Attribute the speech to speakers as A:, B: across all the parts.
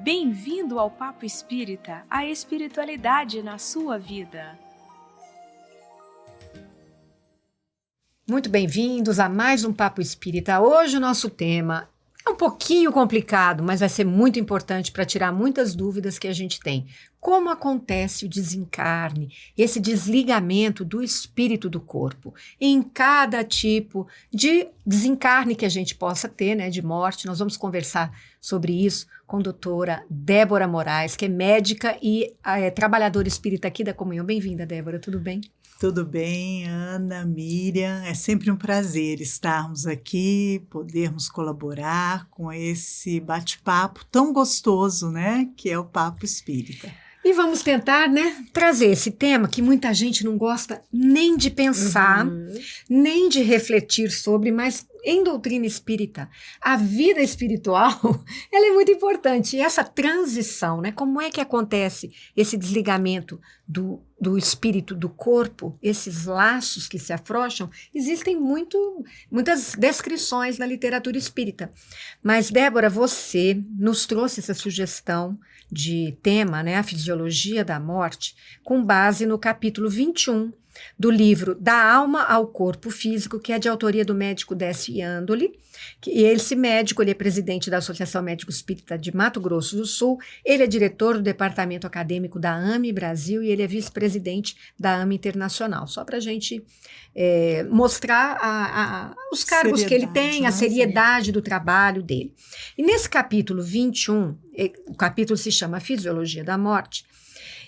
A: Bem-vindo ao Papo Espírita, a espiritualidade na sua vida.
B: Muito bem-vindos a mais um Papo Espírita. Hoje o nosso tema é um pouquinho complicado, mas vai ser muito importante para tirar muitas dúvidas que a gente tem. Como acontece o desencarne, esse desligamento do espírito do corpo, em cada tipo de desencarne que a gente possa ter, né, de morte. Nós vamos conversar sobre isso com a doutora Débora Moraes, que é médica e trabalhadora espírita aqui da Comunhão. Bem-vinda, Débora, tudo bem?
C: Tudo bem, Ana, Miriam, é sempre um prazer estarmos aqui, podermos colaborar com esse bate-papo tão gostoso, né, que é o Papo Espírita.
B: E vamos tentar, né, trazer esse tema que muita gente não gosta nem de pensar, nem de refletir sobre, mas em doutrina espírita, a vida espiritual, ela é muito importante. E essa transição, né, como é que acontece esse desligamento do espírito do corpo, esses laços que se afrouxam, existem muitas descrições na literatura espírita. Mas, Débora, você nos trouxe essa sugestão de tema, né, a fisiologia da morte, com base no capítulo 21 do livro Da Alma ao Corpo Físico, que é de autoria do médico Décio Iandoli, e esse médico, ele é presidente da Associação Médico Espírita de Mato Grosso do Sul, ele é diretor do departamento acadêmico da AME Brasil e ele é vice-presidente da AME Internacional, só para a gente mostrar os cargos que ele tem, a seriedade do trabalho dele. E nesse capítulo 21, o capítulo se chama Fisiologia da Morte,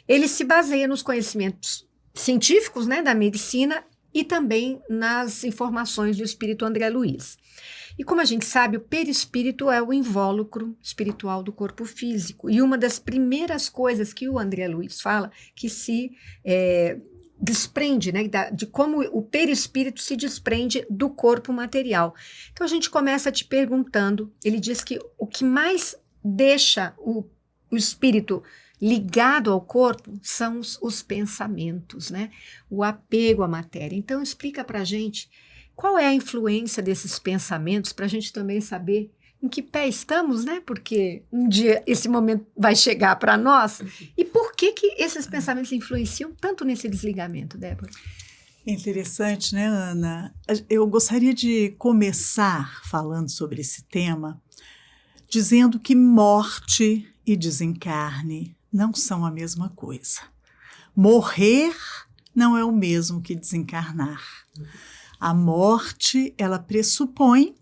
B: ele se baseia nos conhecimentos científicos, né, da medicina e também nas informações do espírito André Luiz. E como a gente sabe, o perispírito é o invólucro espiritual do corpo físico. E uma das primeiras coisas que o André Luiz fala, que se desprende, né, de como o perispírito se desprende do corpo material. Então a gente começa te perguntando, ele diz que o que mais deixa o espírito ligado ao corpo são os pensamentos, né? O apego à matéria. Então, explica para a gente qual é a influência desses pensamentos, para a gente também saber em que pé estamos, né? Porque um dia esse momento vai chegar para nós. E por que esses pensamentos influenciam tanto nesse desligamento, Débora?
C: É interessante, né, Ana? Eu gostaria de começar falando sobre esse tema, dizendo que morte e desencarne não são a mesma coisa. Morrer não é o mesmo que desencarnar. A morte, ela pressupõe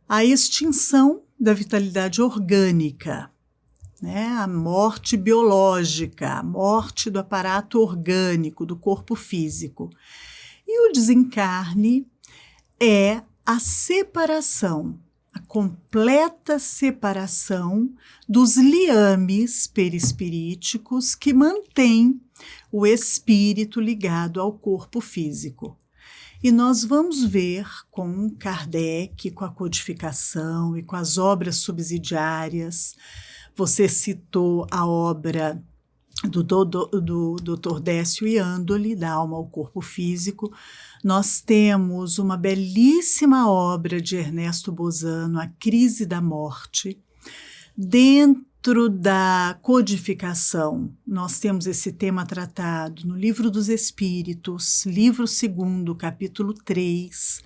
C: a extinção da vitalidade orgânica, né? A morte biológica, a morte do aparato orgânico, do corpo físico. E o desencarne é a separação, a completa separação dos liames perispiríticos que mantém o espírito ligado ao corpo físico. E nós vamos ver com Kardec, com a codificação e com as obras subsidiárias. Você citou a obra do Dr. Décio Iandoli, Da Alma ao Corpo Físico. Nós temos uma belíssima obra de Ernesto Bozano, A Crise da Morte. Dentro da codificação, nós temos esse tema tratado no Livro dos Espíritos, livro 2º, capítulo 3,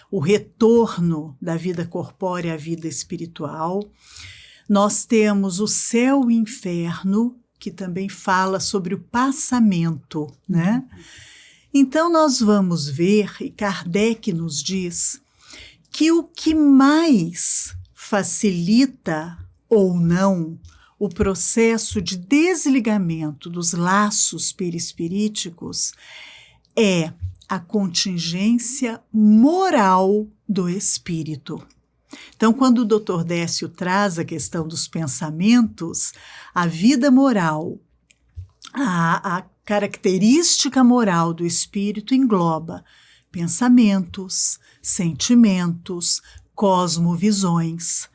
C: o retorno da vida corpórea à vida espiritual. Nós temos o Céu e o Inferno, que também fala sobre o passamento, né? Então, nós vamos ver, e Kardec nos diz, que o que mais facilita ou não o processo de desligamento dos laços perispiríticos é a contingência moral do espírito. Então, quando o Dr. Décio traz a questão dos pensamentos, a vida moral, a característica moral do espírito engloba pensamentos, sentimentos, cosmovisões.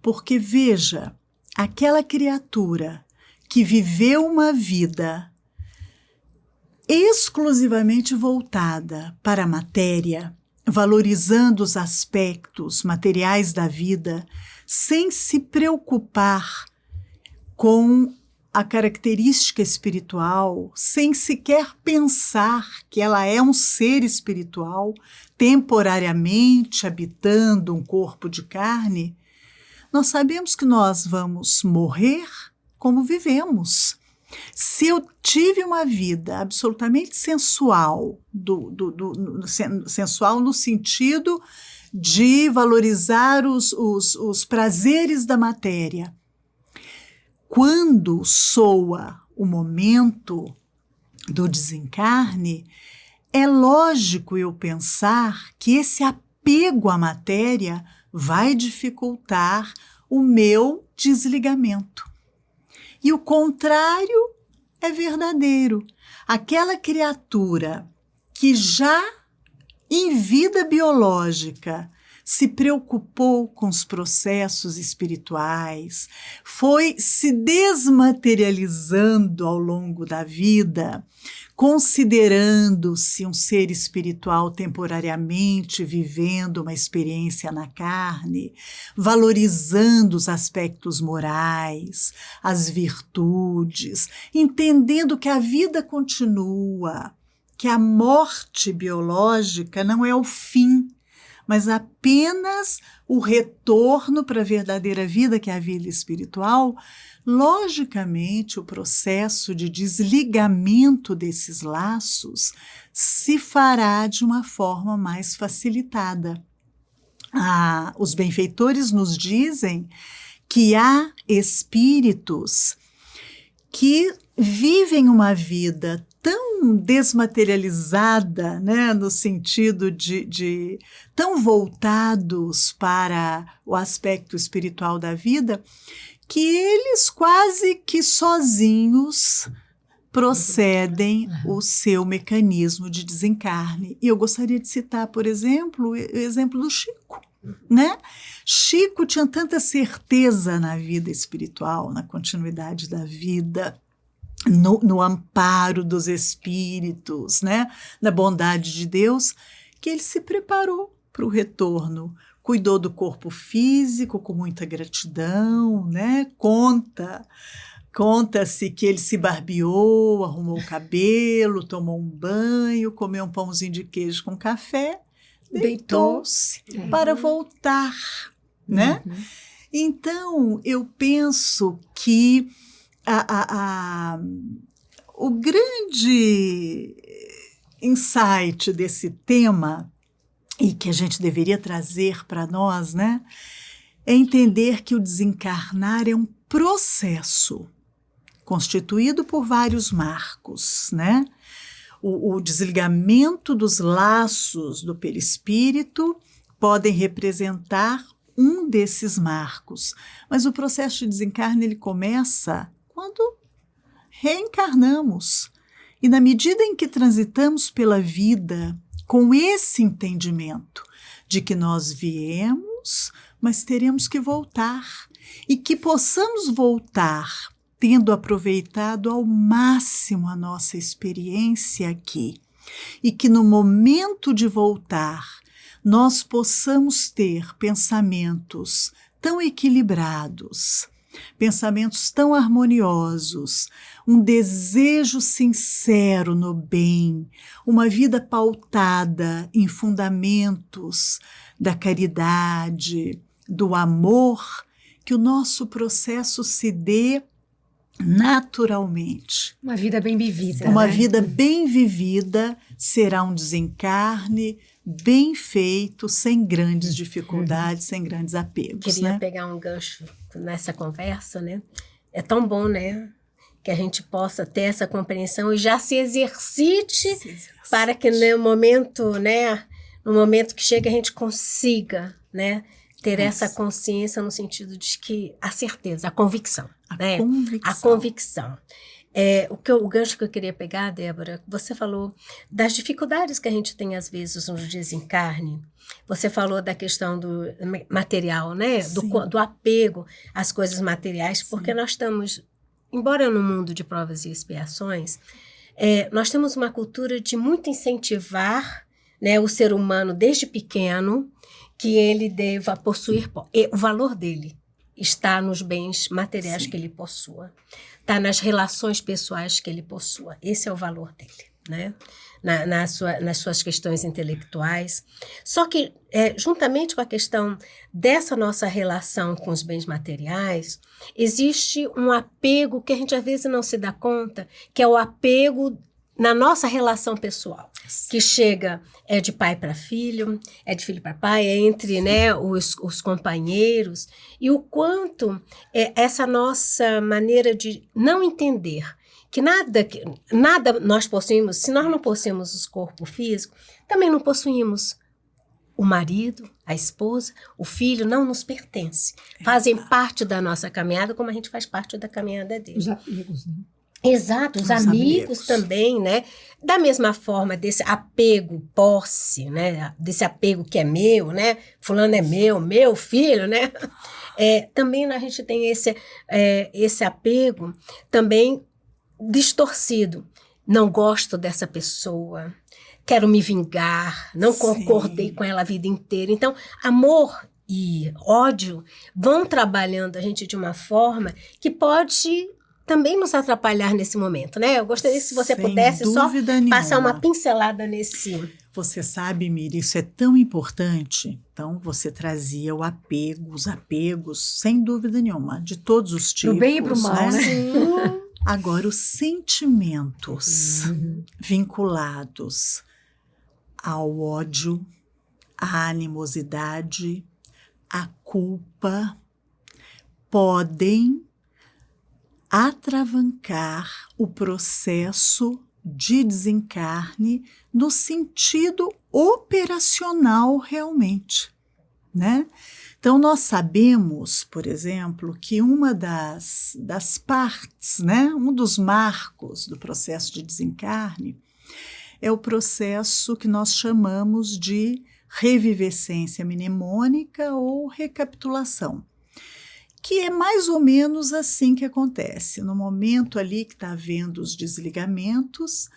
C: Porque, veja, aquela criatura que viveu uma vida exclusivamente voltada para a matéria, valorizando os aspectos materiais da vida, sem se preocupar com a característica espiritual, sem sequer pensar que ela é um ser espiritual, temporariamente habitando um corpo de carne, nós sabemos que nós vamos morrer como vivemos. Se eu tive uma vida absolutamente sensual, sensual no sentido de valorizar os prazeres da matéria, quando soa o momento do desencarne, é lógico eu pensar que esse apego à matéria vai dificultar o meu desligamento. E o contrário é verdadeiro. Aquela criatura que já em vida biológica se preocupou com os processos espirituais, foi se desmaterializando ao longo da vida, considerando-se um ser espiritual temporariamente vivendo uma experiência na carne, valorizando os aspectos morais, as virtudes, entendendo que a vida continua, que a morte biológica não é o fim, mas apenas o retorno para a verdadeira vida, que é a vida espiritual. Logicamente, o processo de desligamento desses laços se fará de uma forma mais facilitada. Os benfeitores nos dizem que há espíritos que vivem uma vida tão desmaterializada, né, no sentido de tão voltados para o aspecto espiritual da vida, que eles quase que sozinhos procedem o seu mecanismo de desencarne. E eu gostaria de citar, por exemplo, o exemplo do Chico, né? Chico tinha tanta certeza na vida espiritual, na continuidade da vida, no amparo dos espíritos, né? Na bondade de Deus, que ele se preparou para o retorno. Cuidou do corpo físico com muita gratidão, né? Conta-se que ele se barbeou, arrumou o cabelo, tomou um banho, comeu um pãozinho de queijo com café, deitou-se para voltar, né? Então, eu penso que o grande insight desse tema, e que a gente deveria trazer para nós, né, é entender que o desencarnar é um processo constituído por vários marcos, né? O desligamento dos laços do perispírito podem representar um desses marcos, mas o processo de desencarne ele começa quando reencarnamos. E na medida em que transitamos pela vida com esse entendimento de que nós viemos, mas teremos que voltar, e que possamos voltar tendo aproveitado ao máximo a nossa experiência aqui, e que no momento de voltar nós possamos ter pensamentos tão equilibrados, pensamentos tão harmoniosos, um desejo sincero no bem, uma vida pautada em fundamentos da caridade, do amor, que o nosso processo se dê naturalmente.
B: Uma vida bem vivida.
C: Uma
B: né?
C: vida bem vivida será um desencarne bem feito, sem grandes dificuldades, sem grandes apegos.
D: Queria pegar um gancho nessa conversa, né? É tão bom, né? Que a gente possa ter essa compreensão e já se exercite para que no momento, né? No momento que chega a gente consiga, né? Ter essa consciência no sentido de que a certeza, a convicção, né? A convicção. O gancho que eu queria pegar, Débora, você falou das dificuldades que a gente tem às vezes no desencarne. Você falou da questão do material, né? Do apego às coisas materiais, porque nós estamos, embora no mundo de provas e expiações, nós temos uma cultura de muito incentivar, né, o ser humano desde pequeno, que ele deva possuir o valor dele, está nos bens materiais que ele possua, está nas relações pessoais que ele possua. Esse é o valor dele, né? Nas suas questões intelectuais. Só que, juntamente com a questão dessa nossa relação com os bens materiais, existe um apego que a gente às vezes não se dá conta, que é o apego na nossa relação pessoal, que chega de pai para filho, é de filho para pai, é entre, né, os companheiros, e o quanto essa nossa maneira de não entender que nada nós possuímos, se nós não possuímos o corpo físico, também não possuímos o marido, a esposa, o filho, não nos pertence. Fazem parte da nossa caminhada, como a gente faz parte da caminhada dele.
B: Os amigos, né?
D: Exato, os amigos também, né? Da mesma forma, desse apego, posse, né? Desse apego que é meu, né? Fulano é meu filho, né? Também a gente tem esse apego também distorcido. Não gosto dessa pessoa, quero me vingar, não concordei com ela a vida inteira. Então, amor e ódio vão trabalhando a gente de uma forma que pode também nos atrapalhar nesse momento, né? Eu gostaria se você pudesse só passar uma pincelada nesse...
C: Você sabe, Miri, isso é tão importante. Então, você trazia os apegos, sem dúvida nenhuma, de todos os tipos.
B: Pro bem e pro mal, né?
C: Agora, os sentimentos vinculados ao ódio, à animosidade, à culpa, podem atravancar o processo de desencarne no sentido operacional realmente, né? Então, nós sabemos, por exemplo, que uma das partes, né, um dos marcos do processo de desencarne é o processo que nós chamamos de revivescência mnemônica ou recapitulação, que é mais ou menos assim que acontece. No momento ali que está havendo os desligamentos,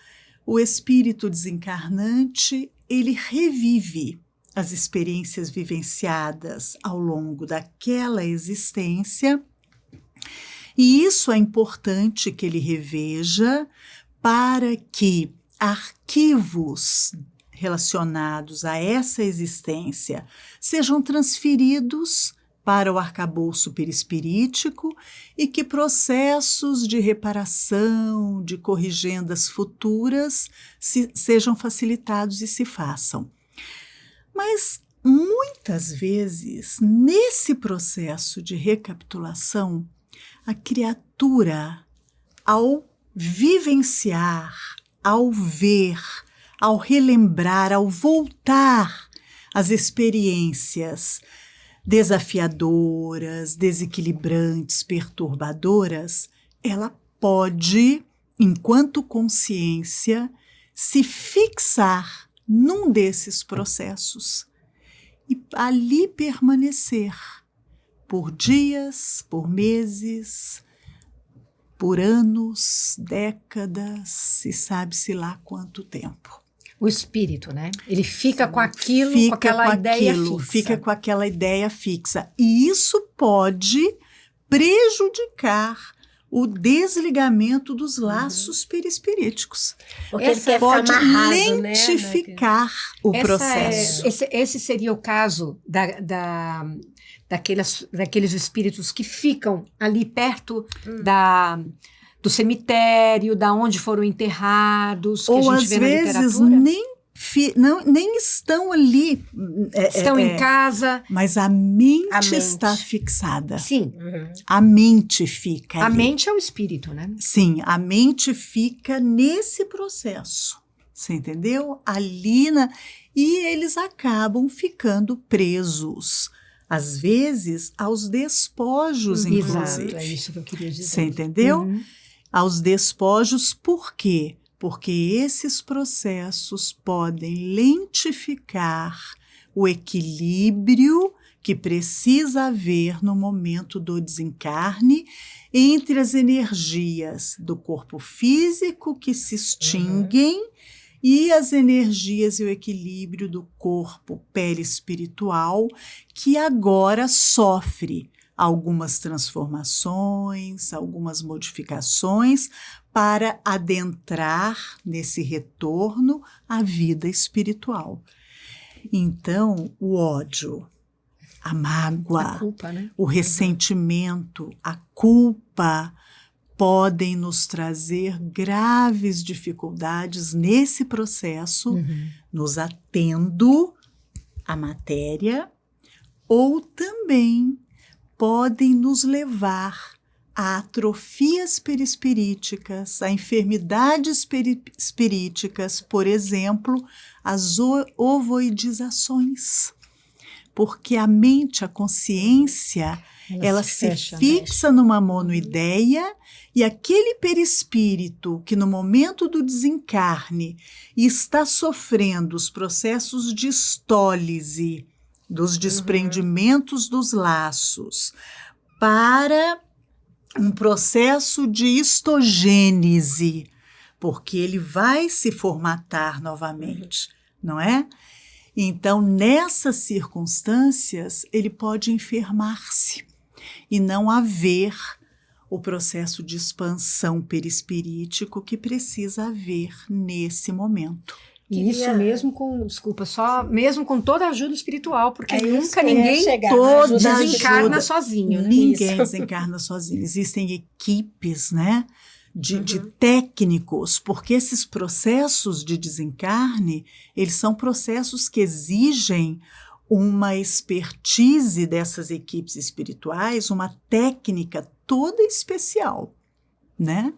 C: o espírito desencarnante, ele revive as experiências vivenciadas ao longo daquela existência, e isso é importante que ele reveja para que arquivos relacionados a essa existência sejam transferidos para o arcabouço perispirítico e que processos de reparação, de corrigendas futuras sejam facilitados e se façam. Mas, muitas vezes, nesse processo de recapitulação, a criatura, ao vivenciar, ao ver, ao relembrar, ao voltar às experiências desafiadoras, desequilibrantes, perturbadoras, ela pode, enquanto consciência, se fixar num desses processos e ali permanecer por dias, por meses, por anos, décadas, se sabe-se lá quanto tempo.
B: O espírito, né? Ele fica com aquilo, com aquela ideia fixa.
C: Fica com aquela ideia fixa. E isso pode prejudicar o desligamento dos laços perispiríticos.
D: Porque ele pode
C: lentificar o processo.
B: Esse seria o caso daqueles espíritos que ficam ali perto do cemitério, da onde foram enterrados, que
C: ou
B: a gente vê na literatura.
C: Ou às vezes nem estão ali.
B: Estão em casa.
C: Mas a mente está fixada.
B: Sim.
C: A mente fica ali.
B: A mente é o espírito, né?
C: Sim, a mente fica nesse processo. Você entendeu? Ali e eles acabam ficando presos. Às vezes, aos despojos, inclusive.
B: Exato, é isso que eu queria dizer.
C: Você entendeu? Aos despojos, por quê? Porque esses processos podem lentificar o equilíbrio que precisa haver no momento do desencarne entre as energias do corpo físico que se extinguem e as energias e o equilíbrio do corpo perispiritual que agora sofre algumas transformações, algumas modificações para adentrar nesse retorno à vida espiritual. Então, o ódio, a mágoa,
B: A culpa, né?
C: o ressentimento, a culpa podem nos trazer graves dificuldades nesse processo, nos atendo à matéria, ou também podem nos levar a atrofias perispiríticas, a enfermidades perispiríticas, por exemplo, as ovoidizações. Porque a mente, a consciência, ela se fixa numa monoideia, e aquele perispírito que no momento do desencarne está sofrendo os processos de estólise, dos desprendimentos dos laços, para um processo de histogênese, porque ele vai se formatar novamente, não é? Então, nessas circunstâncias, ele pode enfermar-se e não haver o processo de expansão perispirítico que precisa haver nesse momento.
B: E isso mesmo com, desculpa, só mesmo com toda a ajuda espiritual, porque nunca
D: ninguém
B: desencarna sozinho. Né?
C: Ninguém desencarna sozinho. Existem equipes, né, de técnicos, porque esses processos de desencarne, eles são processos que exigem uma expertise dessas equipes espirituais, uma técnica toda especial, né?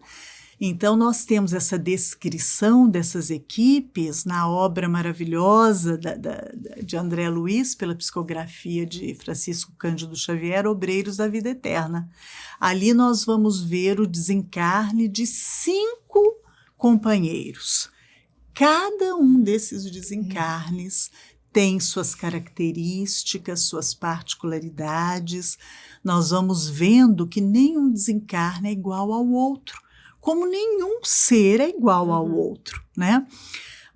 C: Então, nós temos essa descrição dessas equipes na obra maravilhosa de André Luiz, pela psicografia de Francisco Cândido Xavier, Obreiros da Vida Eterna. Ali nós vamos ver o desencarne de 5 companheiros. Cada um desses desencarnes tem suas características, suas particularidades. Nós vamos vendo que nenhum desencarne é igual ao outro, como nenhum ser é igual ao outro, né?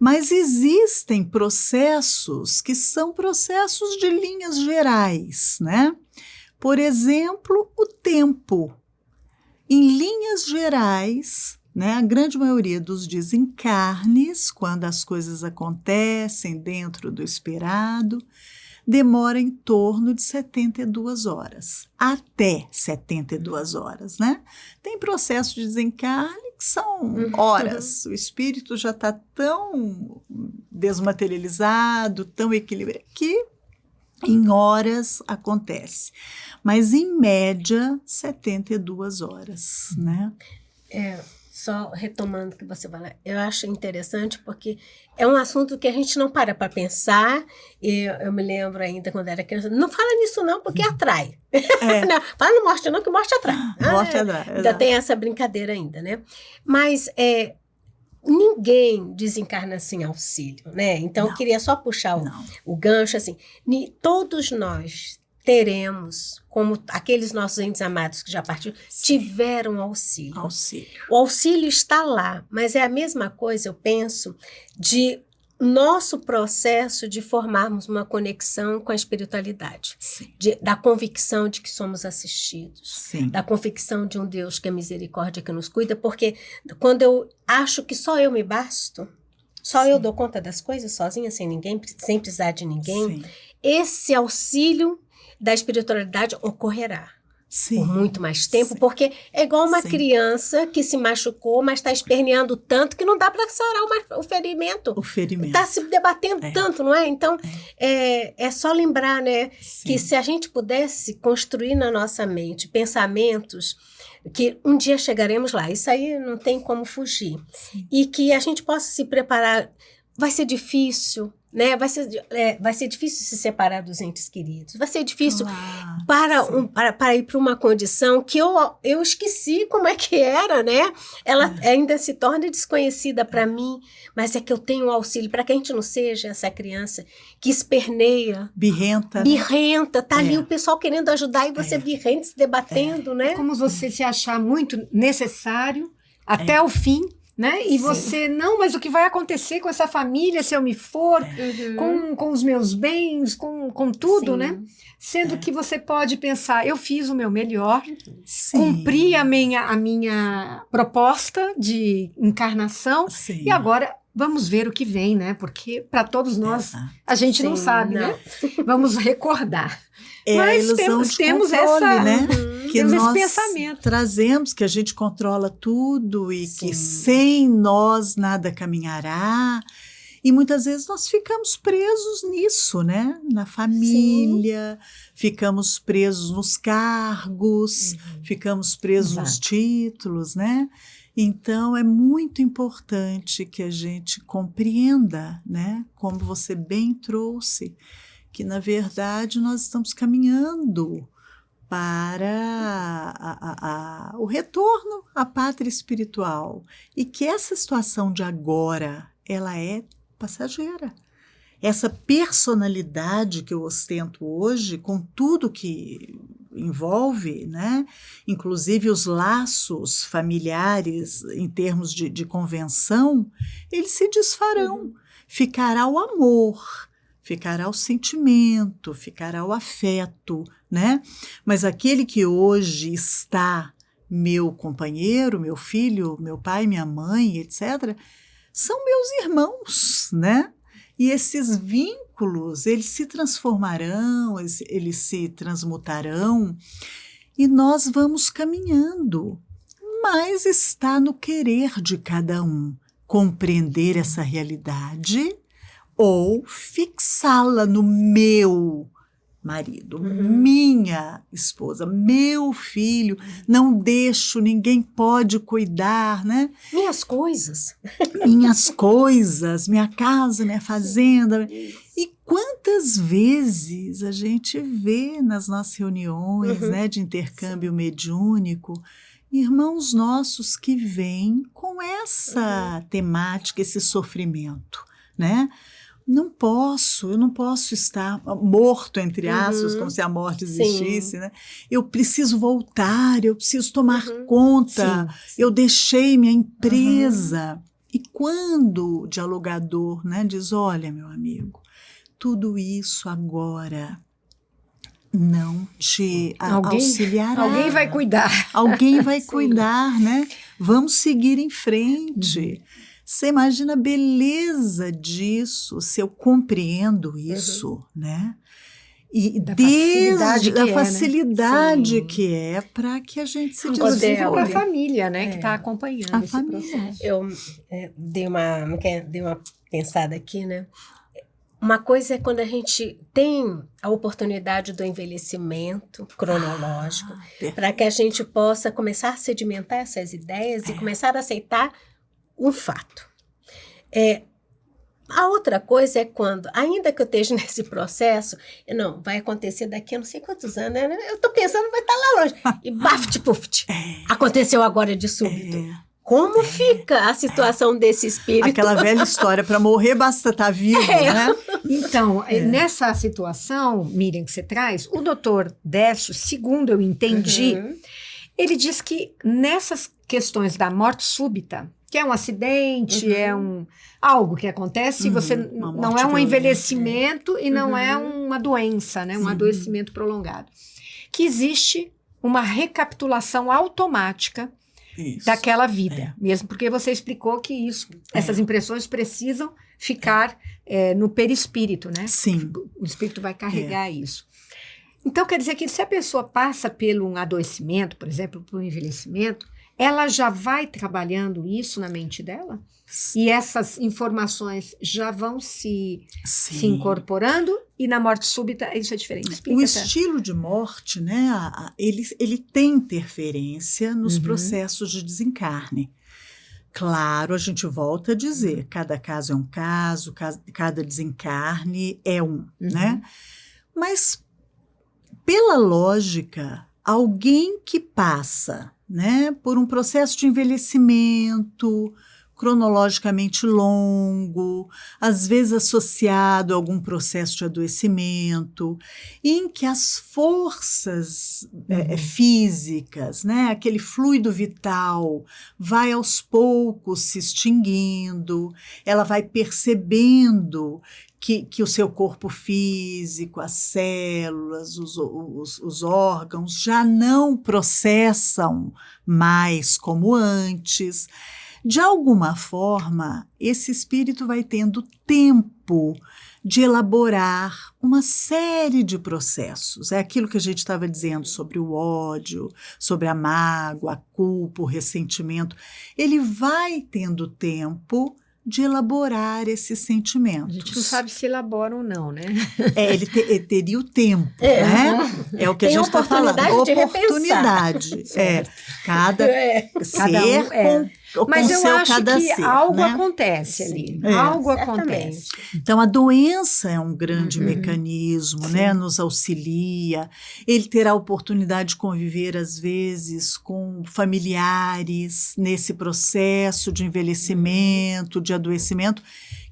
C: Mas existem processos que são processos de linhas gerais, né? Por exemplo, o tempo. Em linhas gerais, né, a grande maioria dos desencarnes, quando as coisas acontecem dentro do esperado, demora em torno de 72 horas, até 72 horas, né? Tem processo de desencarne que são horas, o espírito já está tão desmaterializado, tão equilibrado, que em horas acontece. Mas, em média, 72 horas, né?
D: Só retomando o que você fala, eu acho interessante porque é um assunto que a gente não para pensar. Eu me lembro ainda quando era criança, não fala nisso não, porque atrai. Não, fala não morte não, que morte atrai.
C: Morte atrai.
D: Ainda tem essa brincadeira ainda, né? Mas ninguém desencarna sem auxílio, né? Então, eu queria só puxar o gancho, assim, todos nós teremos, como aqueles nossos entes amados que já partiram, tiveram auxílio. O auxílio está lá, mas é a mesma coisa, eu penso, de nosso processo de formarmos uma conexão com a espiritualidade, da convicção de que somos assistidos, da convicção de um Deus que é misericórdia, que nos cuida, porque quando eu acho que só eu me basto, só eu dou conta das coisas sozinha, sem ninguém, sem precisar de ninguém, esse auxílio da espiritualidade ocorrerá por muito mais tempo, porque é igual uma criança que se machucou, mas está esperneando tanto que não dá para sarar o ferimento. Está se debatendo tanto, não é? Então, é só lembrar, né, que se a gente pudesse construir na nossa mente pensamentos que um dia chegaremos lá, isso aí não tem como fugir, e que a gente possa se preparar. Vai ser difícil, né? Vai ser difícil se separar dos entes queridos. Vai ser difícil para ir para uma condição que eu esqueci como é que era, né? Ela ainda se torna desconhecida para mim, mas é que eu tenho auxílio para que a gente não seja essa criança que esperneia. Birrenta, tá ali o pessoal querendo ajudar e você birrenta, se debatendo, né?
B: É como você se achar muito necessário até o fim, né? E
D: Sim.
B: você, não, mas o que vai acontecer com essa família se eu me for, com os meus bens, com tudo,
D: Sim.
B: né? Sendo que você pode pensar, eu fiz o meu melhor,
C: Sim.
B: cumpri a minha proposta de encarnação,
C: Sim.
B: e agora vamos ver o que vem, né? Porque para todos nós, a gente não
D: Sim,
B: sabe, né? Vamos recordar.
C: É a
B: Mas
C: ilusão
B: temos
C: de controle,
B: essa,
C: né? Que
B: temos esse
C: nós
B: pensamento.
C: trazemos, que a gente controla tudo e
D: Sim.
C: que sem nós nada caminhará. E muitas vezes nós ficamos presos nisso, né? Na família, ficamos presos nos cargos, ficamos presos nos
B: Exato.
C: títulos, né? Então, é muito importante que a gente compreenda, né? Como você bem trouxe, que, na verdade, nós estamos caminhando para o retorno à pátria espiritual. E que essa situação de agora, ela é passageira. Essa personalidade que eu ostento hoje, com tudo que envolve, né? Inclusive os laços familiares em termos de convenção, eles se desfarão. Ficará o amor, ficará o sentimento, ficará o afeto, né? Mas aquele que hoje está meu companheiro, meu filho, meu pai, minha mãe, etc., são meus irmãos, né? E esses vínculos, eles se transformarão, eles se transmutarão, e nós vamos caminhando. Mas está no querer de cada um compreender essa realidade ou fixá-la no meu marido, minha esposa, meu filho, não deixo, ninguém pode cuidar, né?
D: Minhas coisas.
C: Minhas coisas, minha casa, minha fazenda. E quantas vezes a gente vê nas nossas reuniões, né, de intercâmbio mediúnico, irmãos nossos que vêm com essa temática, esse sofrimento, né? Eu não posso estar morto, entre aspas, como se a morte existisse, né? Eu preciso voltar, eu preciso tomar conta, eu deixei minha empresa. E quando o dialogador, né, diz, olha, meu amigo, tudo isso agora não te auxiliará.
B: Alguém vai cuidar.
C: Alguém vai cuidar, né? Vamos seguir em frente. Você imagina a beleza disso, se eu compreendo isso, né? E
B: Da facilidade que
C: a
B: é,
C: facilidade
D: né?
C: que é para que a gente se
B: Inclusive para a
C: desenvolva.
B: família, né? Que está acompanhando
C: A
B: esse
C: família.
B: processo.
D: Eu dei uma pensada aqui, né? Uma coisa é quando a gente tem a oportunidade do envelhecimento cronológico, para que a gente possa começar a sedimentar essas ideias e começar a aceitar um fato. A outra coisa é quando, ainda que eu esteja nesse processo, não, vai acontecer daqui a não sei quantos anos, né? Eu estou pensando, vai estar lá longe. E baft-puft, aconteceu agora de súbito. Como fica a situação desse espírito?
C: Aquela velha história, para morrer basta estar vivo, né?
B: Então, nessa situação, Miriam, que você traz, o doutor Décio, segundo eu entendi, ele diz que nessas questões da morte súbita, que é um acidente, é algo que acontece, você não é um envelhecimento e não é uma doença, né? Um adoecimento prolongado. Que existe uma recapitulação automática daquela vida, mesmo porque você explicou que essas impressões precisam ficar no perispírito, né?
C: Sim.
B: O espírito vai carregar isso. Então, quer dizer que se a pessoa passa pelo um adoecimento, por exemplo, por um envelhecimento, ela já vai trabalhando isso na mente dela? E essas informações já vão se incorporando, e na morte súbita isso é diferente. Explica,
C: o estilo de morte, né, ele tem interferência nos processos de desencarne. Claro, a gente volta a dizer, cada caso é um caso, cada desencarne é né? Mas, pela lógica, alguém que passa, né, por um processo de envelhecimento, cronologicamente longo, às vezes associado a algum processo de adoecimento, em que as forças físicas, né, aquele fluido vital, vai aos poucos se extinguindo, ela vai percebendo que o seu corpo físico, as células, os órgãos já não processam mais como antes. De alguma forma, esse espírito vai tendo tempo de elaborar uma série de processos. É aquilo que a gente estava dizendo sobre o ódio, sobre a mágoa, a culpa, o ressentimento. Ele vai tendo tempo de elaborar esses sentimentos.
B: A gente não sabe se elabora ou não, né?
C: Ele teria o tempo, né? É o que a gente está falando. Oportunidade. Cada ser
B: Mas eu
C: seu
B: acho
C: cada
B: que
C: ser,
B: algo
C: né?
B: acontece ali.
C: É.
B: Algo
D: Certamente.
B: acontece.
C: Então, a doença é um grande mecanismo, né? Nos auxilia. Ele terá a oportunidade de conviver, às vezes, com familiares nesse processo de envelhecimento, de adoecimento,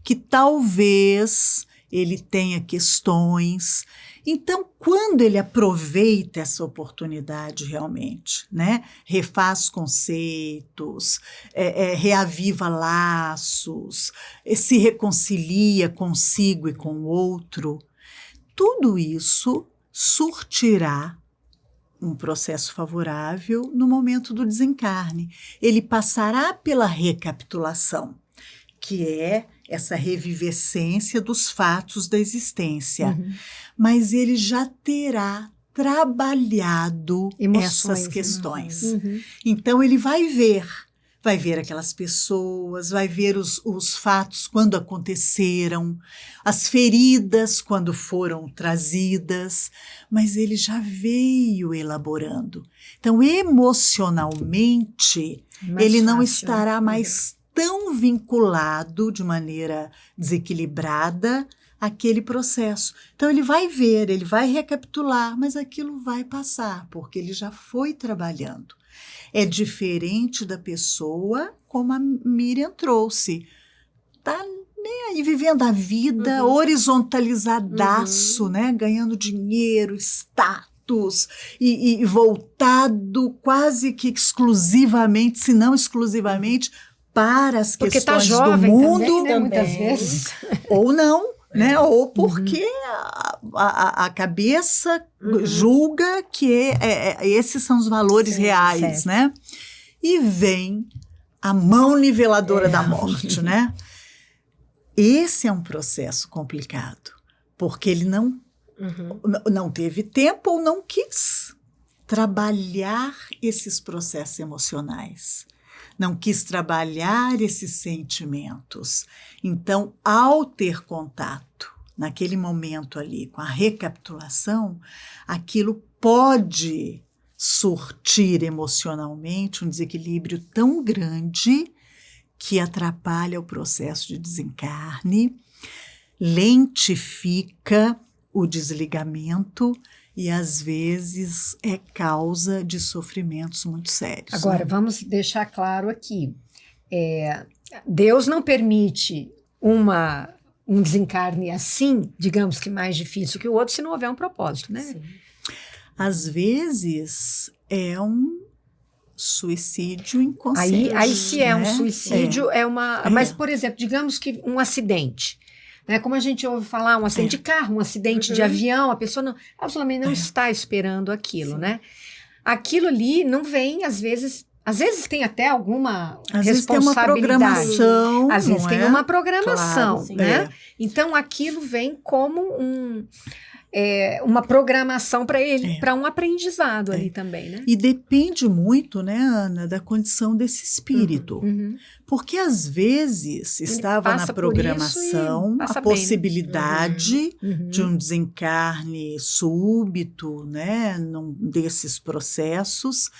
C: que talvez ele tenha questões. Então, quando ele aproveita essa oportunidade realmente, né, refaz conceitos, reaviva laços, se reconcilia consigo e com o outro, tudo isso surtirá um processo favorável no momento do desencarne. Ele passará pela recapitulação, que é essa revivescência dos fatos da existência. Mas ele já terá trabalhado essas questões. Então, ele vai ver aquelas pessoas, vai ver os fatos quando aconteceram, as feridas quando foram trazidas, mas ele já veio elaborando. Então, emocionalmente, ele não estará mais tão vinculado de maneira desequilibrada àquele processo. Então, ele vai ver, ele vai recapitular, mas aquilo vai passar, porque ele já foi trabalhando. É diferente da pessoa, como a Miriam trouxe. Está nem aí vivendo a vida horizontalizadaço, né? Ganhando dinheiro, status, e voltado quase que exclusivamente, se não exclusivamente, para as questões
B: jovem
C: do mundo,
B: também, né? Muitas vezes.
C: ou não, né? Ou porque a cabeça julga que esses são os valores reais, né? E vem a mão niveladora da morte, né? Esse é um processo complicado, porque ele não teve tempo ou não quis trabalhar esses processos emocionais. Não quis trabalhar esses sentimentos. Então, ao ter contato, naquele momento ali, com a recapitulação, aquilo pode surtir emocionalmente um desequilíbrio tão grande que atrapalha o processo de desencarne, lentifica o desligamento e, às vezes, é causa de sofrimentos muito sérios.
B: Agora, vamos deixar claro aqui. Deus não permite um desencarne assim, digamos que mais difícil que o outro, se não houver um propósito, né?
D: Sim.
C: Às vezes, é um suicídio inconsciente.
B: Aí se é um
C: né?
B: suicídio, Mas, por exemplo, digamos que um acidente. Né? Como a gente ouve falar, um acidente de carro, um acidente de avião, a pessoa absolutamente não está esperando aquilo, né? Aquilo ali não vem, às vezes tem até alguma responsabilidade.
C: Às vezes tem uma programação.
B: Às vezes tem uma programação, né? Então, aquilo vem como uma programação para ele, para um aprendizado ali também, né?
C: E depende muito, né, Ana, da condição desse espírito. Porque, às vezes, estava na programação a possibilidade de um desencarne súbito, né, num desses processos,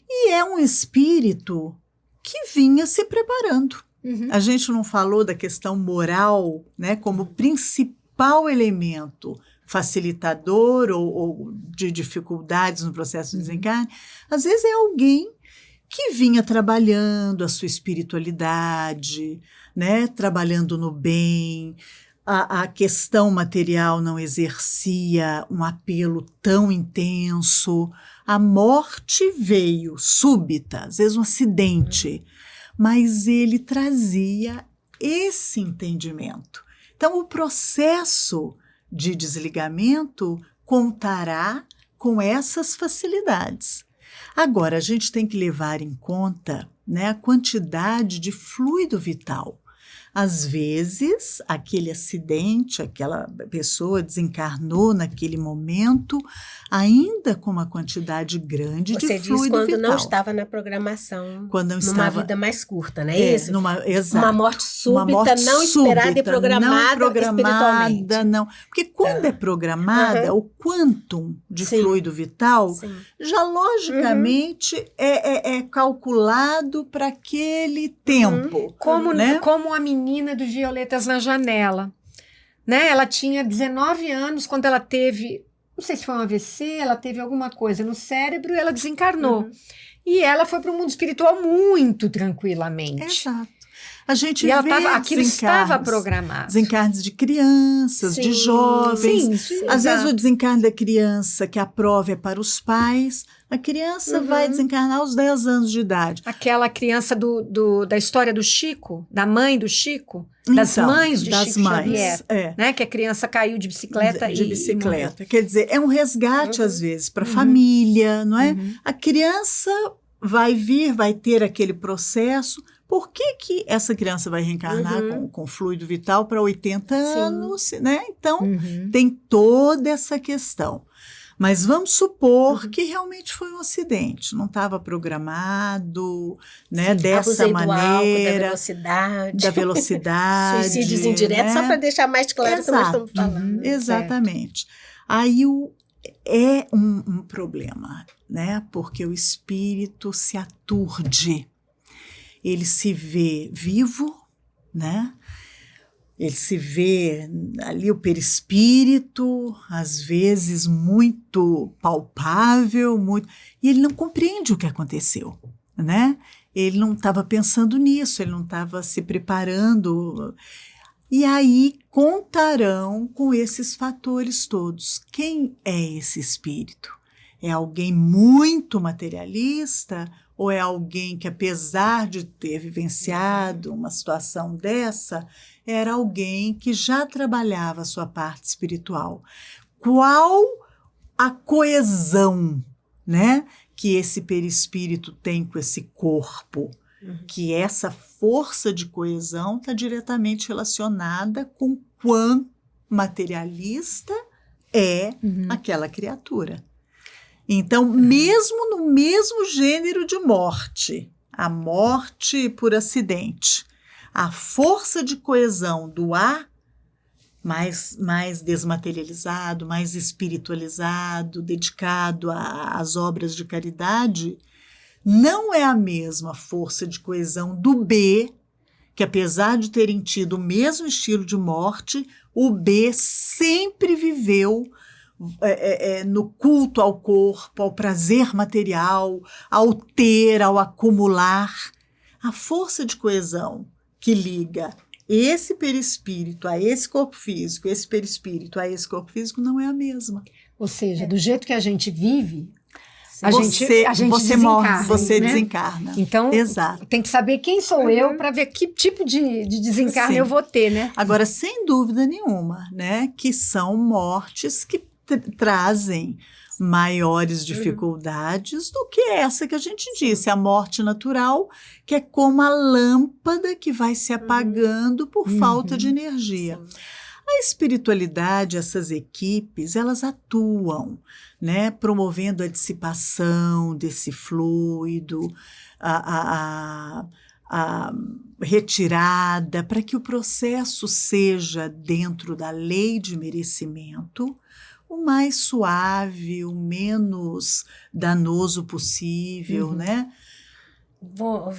C: e é um espírito que vinha se preparando. A gente não falou da questão moral, né, como principal elemento facilitador ou de dificuldades no processo de desencarne. Às vezes é alguém que vinha trabalhando a sua espiritualidade, né? Trabalhando no bem. A questão material não exercia um apelo tão intenso. A morte veio súbita, às vezes um acidente, mas ele trazia esse entendimento. Então, o processo de desligamento contará com essas facilidades. Agora, a gente tem que levar em conta, né, a quantidade de fluido vital. Às vezes, aquele acidente, aquela pessoa desencarnou naquele momento, ainda com uma quantidade grande de fluido vital. Você diz
D: quando não estava na programação,
C: quando não
D: numa vida mais curta, não é isso?
C: Exato.
D: Uma morte súbita, não esperada e programada espiritualmente.
C: Não. Porque quando é programada, o quantum de fluido vital já logicamente é calculado para aquele tempo.
B: Como a menina do Violetas na Janela, né? Ela tinha 19 anos quando ela teve, não sei se foi um AVC, ela teve alguma coisa no cérebro e ela desencarnou. E ela foi para o mundo espiritual muito tranquilamente.
C: Exato. A gente
B: vê
C: aquilo
B: estava programado.
C: Desencarnes de crianças, de jovens. Às vezes o desencarne da criança que a prova é para os pais, a criança vai desencarnar aos 10 anos de idade.
B: Aquela criança da história do Chico, da mãe do Chico, das mães de Chico Xavier, né? Que a criança caiu de bicicleta e
C: Quer dizer, é um resgate às vezes para a família, não é? A criança vai ter aquele processo. Por que essa criança vai reencarnar com fluido vital para 80 anos, né? Então, tem toda essa questão. Mas vamos supor que realmente foi um acidente, não estava programado, né? Dessa maneira. Da velocidade.
D: Suicídios indiretos, só para deixar mais claro o que nós estamos falando.
C: Exatamente. Aí é um problema, né? Porque o espírito se aturde. Ele se vê vivo, né? Ele se vê ali o perispírito, às vezes muito palpável, e ele não compreende o que aconteceu, né? Ele não estava pensando nisso, ele não estava se preparando. E aí contarão com esses fatores todos. Quem é esse espírito? É alguém muito materialista? Ou é alguém que, apesar de ter vivenciado uma situação dessa, era alguém que já trabalhava a sua parte espiritual? Qual a coesão, né, que esse perispírito tem com esse corpo? Que essa força de coesão está diretamente relacionada com quão materialista é aquela criatura. Então, mesmo no mesmo gênero de morte, a morte por acidente, a força de coesão do A, mais desmaterializado, mais espiritualizado, dedicado às obras de caridade, não é a mesma força de coesão do B, que apesar de terem tido o mesmo estilo de morte, o B sempre viveu no culto ao corpo, ao prazer material, ao ter, ao acumular. A força de coesão que liga esse perispírito a esse corpo físico, esse perispírito a esse corpo físico não é a mesma.
B: Ou seja, do jeito que a gente vive, a gente
C: você morre, você desencarna.
B: Então, tem que saber quem sou eu para ver que tipo de desencarne eu vou ter, né?
C: Agora, sem dúvida nenhuma, né, que são mortes que trazem maiores dificuldades do que essa que a gente disse, a morte natural, que é como a lâmpada que vai se apagando por falta de energia. A espiritualidade, essas equipes, elas atuam, né, promovendo a dissipação desse fluido, a retirada, para que o processo seja, dentro da lei de merecimento, o mais suave, o menos danoso possível, né?
D: Vou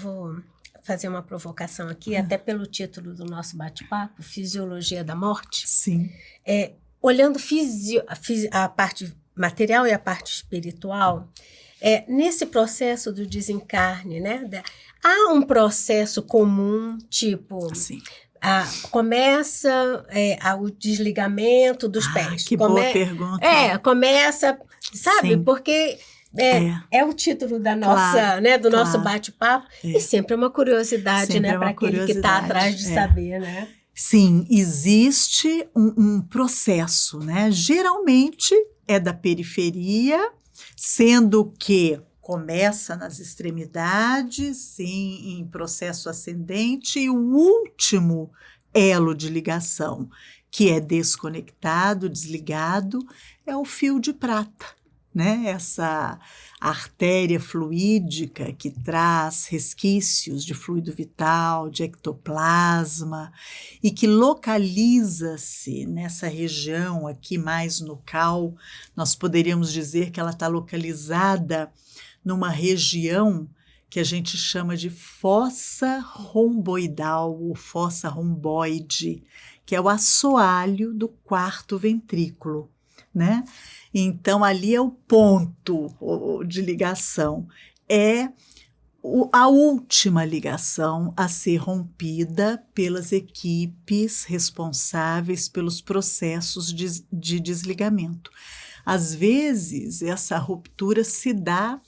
D: fazer uma provocação aqui, até pelo título do nosso bate-papo, Fisiologia da Morte.
C: Sim.
D: Olhando a parte material e a parte espiritual, nesse processo do desencarne, né? Há um processo comum, tipo,
C: Assim.
D: Começa o desligamento dos pés.
C: Que boa pergunta.
D: Começa, sabe?
C: Sim.
D: Porque é o título da nossa,
C: Claro,
D: né, do
C: claro.
D: nosso bate-papo. E sempre é uma curiosidade,
C: Sempre
D: né,
C: é uma
D: para aquele que está
C: curiosidade,
D: atrás de saber, né?
C: Sim, existe um processo, né? Geralmente é da periferia, sendo que começa nas extremidades, sim, em processo ascendente, e o último elo de ligação, que é desconectado, desligado, é o fio de prata, né? Essa artéria fluídica que traz resquícios de fluido vital, de ectoplasma, e que localiza-se nessa região aqui mais nucal. Nós poderíamos dizer que ela está localizada numa região que a gente chama de fossa romboidal ou fossa romboide, que é o assoalho do quarto ventrículo, né? Então, ali é o ponto de ligação, é a última ligação a ser rompida pelas equipes responsáveis pelos processos de desligamento. Às vezes, essa ruptura se dá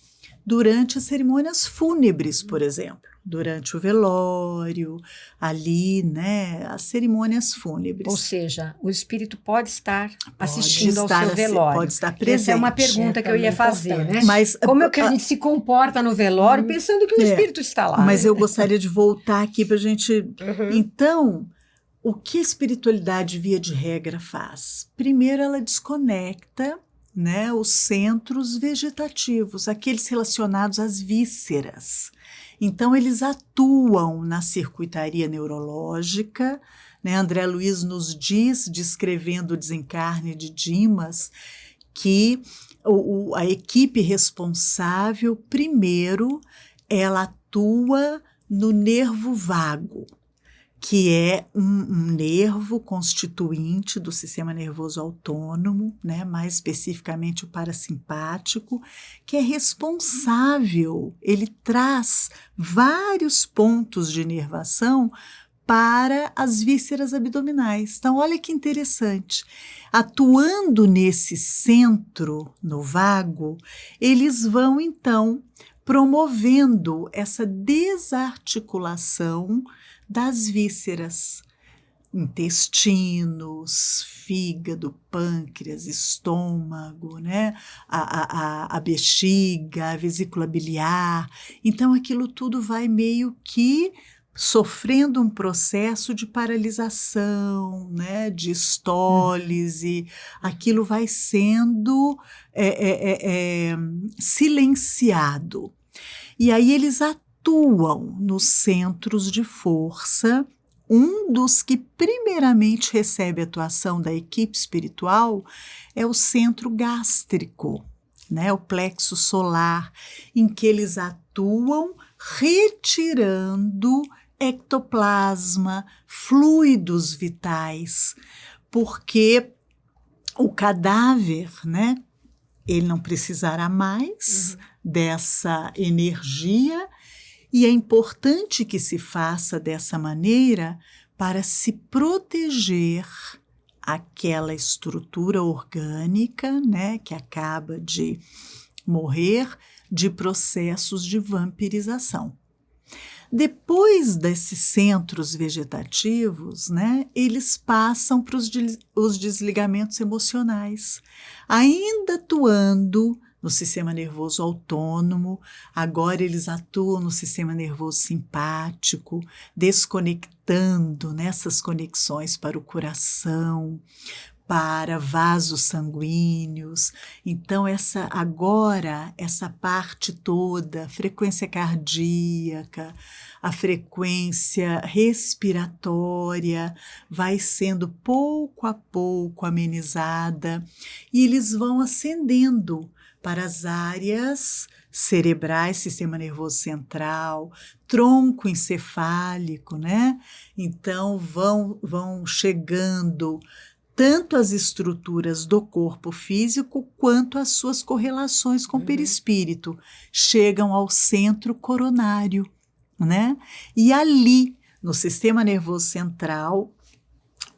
C: durante as cerimônias fúnebres, por exemplo, durante o velório, ali, né, as cerimônias fúnebres.
B: Ou seja, o espírito pode estar assistindo ao seu velório.
C: Pode estar presente.
B: Essa é uma pergunta que eu ia fazer, né?
C: Mas,
B: como é que a gente se comporta no velório pensando que o espírito está lá?
C: Mas eu gostaria de voltar aqui para a gente... Então, o que a espiritualidade, via de regra, faz? Primeiro, ela desconecta, né, os centros vegetativos, aqueles relacionados às vísceras. Então, eles atuam na circuitaria neurológica, né? André Luiz nos diz, descrevendo o desencarne de Dimas, que a equipe responsável, primeiro, ela atua no nervo vago, que é um nervo constituinte do sistema nervoso autônomo, né, mais especificamente o parasimpático, que é responsável, ele traz vários pontos de inervação para as vísceras abdominais. Então, olha que interessante. Atuando nesse centro, no vago, eles vão, então, promovendo essa desarticulação das vísceras, intestinos, fígado, pâncreas, estômago, né? a bexiga, a vesícula biliar. Então, aquilo tudo vai meio que sofrendo um processo de paralisação, né? De estólise. Aquilo vai sendo silenciado. E aí eles atuam nos centros de força. Um dos que primeiramente recebe a atuação da equipe espiritual é o centro gástrico, né, o plexo solar, em que eles atuam retirando ectoplasma, fluidos vitais, porque o cadáver, né, ele não precisará mais dessa energia. E é importante que se faça dessa maneira para se proteger aquela estrutura orgânica, né, que acaba de morrer, de processos de vampirização. Depois desses centros vegetativos, né, eles passam para os desligamentos emocionais, ainda atuando no sistema nervoso autônomo. Agora eles atuam no sistema nervoso simpático, desconectando nessas conexões para o coração, para vasos sanguíneos. Então, essa parte toda, frequência cardíaca, a frequência respiratória, vai sendo pouco a pouco amenizada e eles vão ascendendo para as áreas cerebrais, sistema nervoso central, tronco encefálico, né? Então, vão chegando tanto as estruturas do corpo físico quanto as suas correlações com o perispírito. Chegam ao centro coronário, né? E ali, no sistema nervoso central,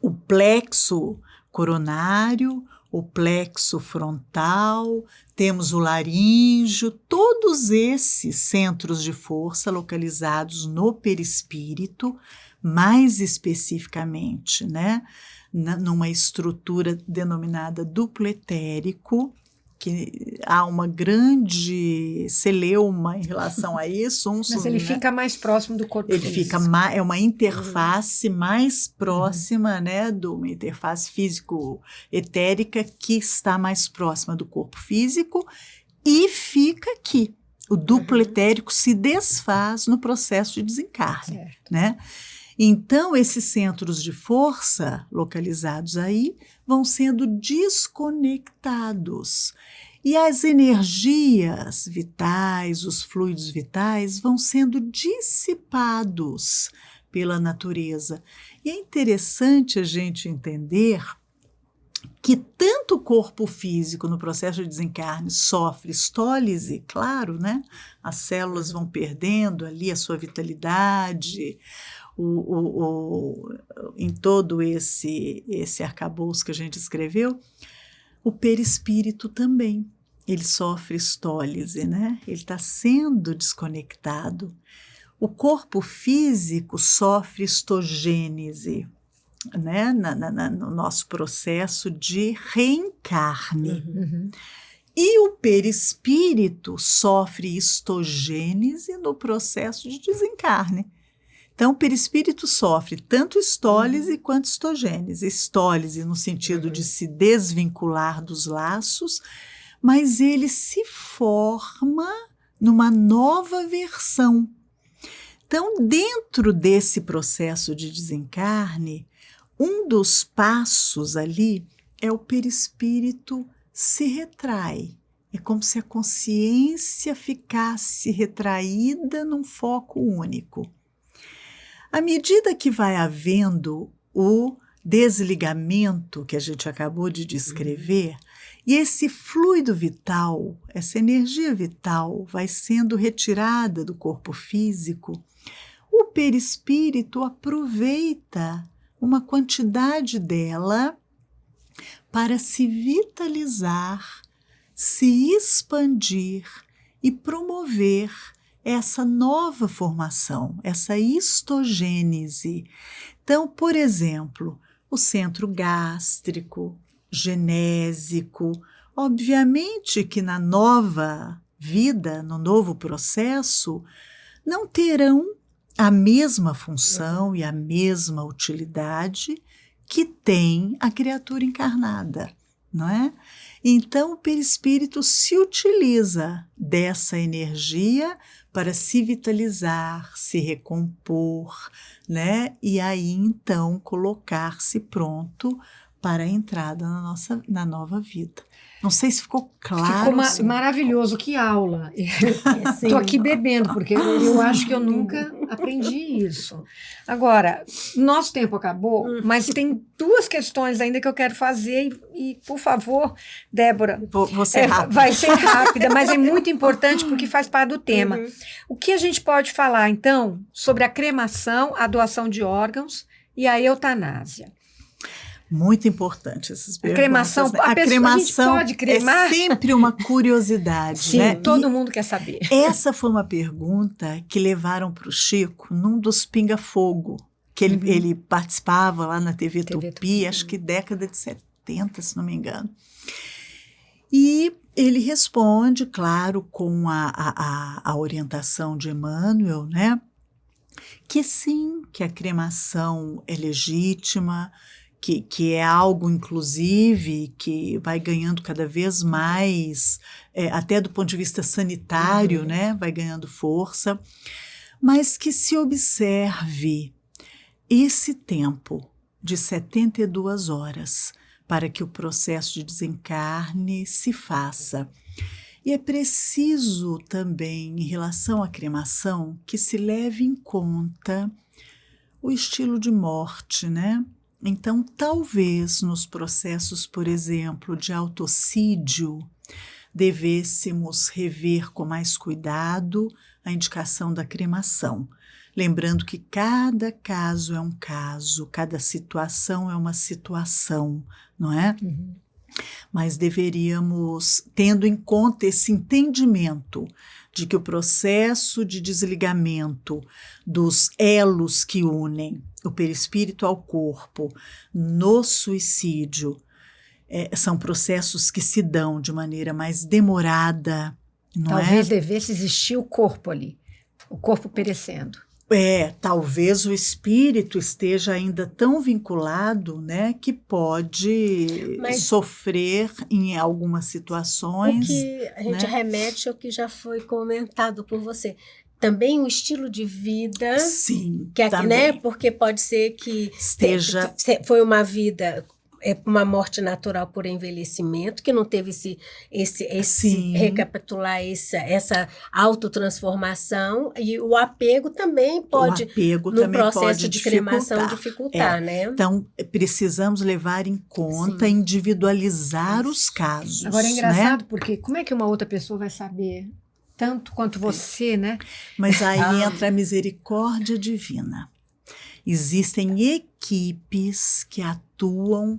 C: o plexo coronário, o plexo frontal, temos o laríngeo, todos esses centros de força localizados no perispírito, mais especificamente, né, numa estrutura denominada duplo etérico, que há uma grande celeuma em relação a isso.
B: Mas ele fica mais próximo do corpo
C: físico. Ele fica é uma interface mais próxima, né, uma interface físico-etérica que está mais próxima do corpo físico e fica aqui. O duplo etérico se desfaz no processo de desencarne, né? Então, esses centros de força localizados aí vão sendo desconectados. E as energias vitais, os fluidos vitais, vão sendo dissipados pela natureza. E é interessante a gente entender que tanto o corpo físico no processo de desencarne sofre estólise, claro, né? As células vão perdendo ali a sua vitalidade, em todo esse arcabouço que a gente escreveu. O perispírito também, ele sofre estólise, né? Ele está sendo desconectado. O corpo físico sofre histogênese, né? No nosso processo de reencarne. E o perispírito sofre histogênese no processo de desencarne. Então, o perispírito sofre tanto estólise quanto histogênese. Estólise no sentido de se desvincular dos laços, mas ele se forma numa nova versão. Então, dentro desse processo de desencarne, um dos passos ali é o perispírito se retrai. É como se a consciência ficasse retraída num foco único. À medida que vai havendo o desligamento que a gente acabou de descrever, e esse fluido vital, essa energia vital vai sendo retirada do corpo físico, o perispírito aproveita uma quantidade dela para se vitalizar, se expandir e promover essa nova formação, essa histogênese. Então, por exemplo, o centro gástrico, genésico, obviamente que na nova vida, no novo processo, não terão a mesma função e a mesma utilidade que tem a criatura encarnada, não é? Então, o perispírito se utiliza dessa energia para se vitalizar, se recompor, né? E aí, então, colocar-se pronto para a entrada na nova vida. Não sei se ficou claro.
B: Ficou maravilhoso, que aula. Estou aqui bebendo, porque eu acho que eu nunca aprendi isso. Agora, nosso tempo acabou, mas tem duas questões ainda que eu quero fazer e por favor, Débora.
C: Vou ser rápida.
B: Vai ser rápida, mas é muito importante porque faz parte do tema. O que a gente pode falar, então, sobre a cremação, a doação de órgãos e a eutanásia?
C: Muito importante essas perguntas.
B: Cremação,
C: né?
B: a cremação
C: gente pode
B: cremar?
C: É sempre uma curiosidade.
B: Sim,
C: né?
B: Todo mundo quer saber.
C: Essa foi uma pergunta que levaram para o Chico num dos Pinga Fogo, que ele participava lá na TV Tupi, acho que década de 70, se não me engano. E ele responde, claro, com a orientação de Emmanuel, né? Que sim, que a cremação é legítima, que é algo, inclusive, que vai ganhando cada vez mais, até do ponto de vista sanitário, né, vai ganhando força, mas que se observe esse tempo de 72 horas para que o processo de desencarne se faça. E é preciso também, em relação à cremação, que se leve em conta o estilo de morte, né? Então, talvez nos processos, por exemplo, de autocídio, devêssemos rever com mais cuidado a indicação da cremação. Lembrando que cada caso é um caso, cada situação é uma situação, não é?
B: Uhum.
C: Mas deveríamos, tendo em conta esse entendimento de que o processo de desligamento dos elos que unem o perispírito ao corpo no suicídio são processos que se dão de maneira mais demorada, não é?
B: Talvez devesse existir o corpo ali, o corpo perecendo.
C: Talvez o espírito esteja ainda tão vinculado, né, que pode sofrer em algumas situações.
D: O que a gente remete ao que já foi comentado por você. Também o estilo de vida.
C: Sim,
D: que
C: também.
D: Né, porque pode ser que foi uma vida... uma morte natural por envelhecimento, que não teve esse recapitular essa autotransformação, e o apego também pode, no processo de cremação, dificultar, né?
C: Então, precisamos levar em conta, individualizar os casos.
B: Agora, é engraçado, porque como é que uma outra pessoa vai saber tanto quanto você, né?
C: Mas aí entra a misericórdia divina. Existem equipes que atuam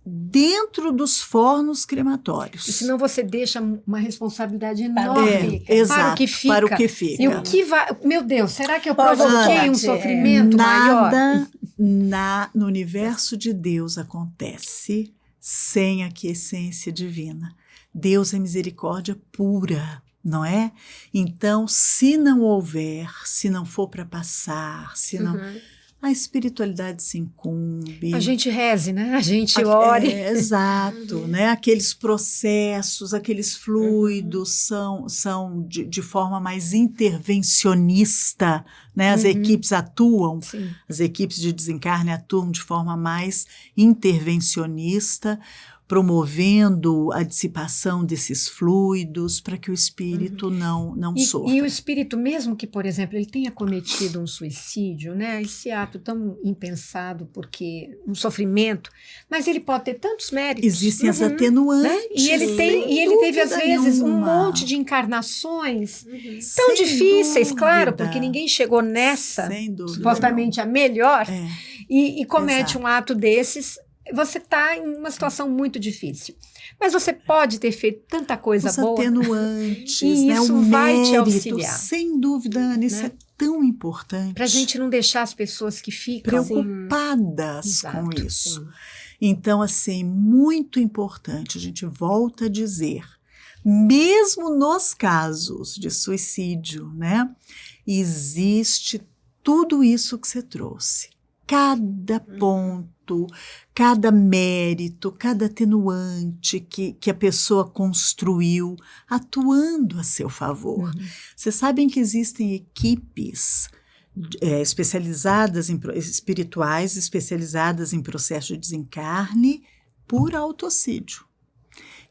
C: dentro dos fornos crematórios.
B: E senão você deixa uma responsabilidade enorme
C: para
B: o que fica.
C: Para o que fica.
B: E o que vai... Meu Deus, será que eu provoquei um sofrimento maior?
C: Nada no universo de Deus acontece sem a aquiescência divina. Deus é misericórdia pura, não é? Então, se não houver, se não for para passar, se não... A espiritualidade se incumbe.
B: A gente reze, né? A gente ore.
C: Exato, né? Aqueles processos, aqueles fluidos são de forma mais intervencionista, né? As equipes atuam, as equipes de desencarne atuam de forma mais intervencionista, promovendo a dissipação desses fluidos para que o espírito não sofra.
B: E o espírito, mesmo que, por exemplo, ele tenha cometido um suicídio, né, esse ato tão impensado, porque um sofrimento, mas ele pode ter tantos méritos.
C: Existem as atenuantes.
B: Né? E ele teve, às vezes, um monte de encarnações tão difíceis, claro, porque ninguém chegou nessa, supostamente a melhor, e comete um ato desses. Você está em uma situação muito difícil. Mas você pode ter feito tanta coisa boa.
C: Os atenuantes,
B: e
C: né?
B: isso vai te auxiliar.
C: Sem dúvida, Ana, isso é tão importante.
B: Para a gente não deixar as pessoas que ficam
C: preocupadas com isso. Então, assim, muito importante, a gente volta a dizer, mesmo nos casos de suicídio, né? Existe tudo isso que você trouxe. Cada ponto, cada mérito, cada atenuante que a pessoa construiu atuando a seu favor. Vocês sabem que existem equipes especializadas espirituais, especializadas em processo de desencarne por autocídio.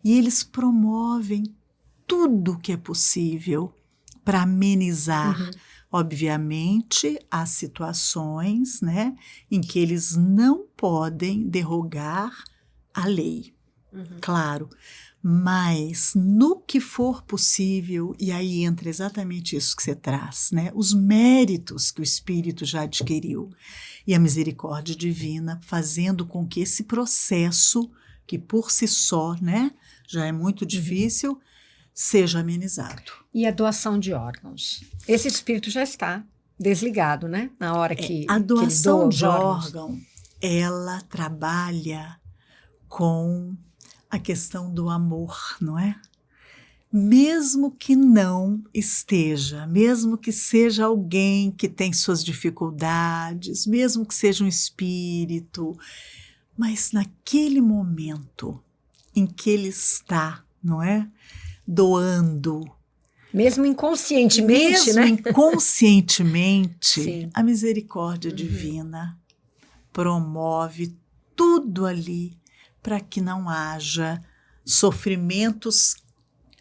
C: E eles promovem tudo que é possível para amenizar obviamente, há situações, né, em que eles não podem derrogar a lei, claro, mas no que for possível, e aí entra exatamente isso que você traz, né, os méritos que o espírito já adquiriu e a misericórdia divina fazendo com que esse processo, que por si só, né, já é muito difícil, seja amenizado.
B: E a doação de órgãos? Esse espírito já está desligado, né? Na hora que
C: a doação
B: que
C: de órgão, ela trabalha com a questão do amor, não é? Mesmo que não esteja, mesmo que seja alguém que tem suas dificuldades, mesmo que seja um espírito, mas naquele momento em que ele está, não é? Doando.
B: Mesmo inconscientemente, né?
C: Inconscientemente, a misericórdia divina promove tudo ali para que não haja sofrimentos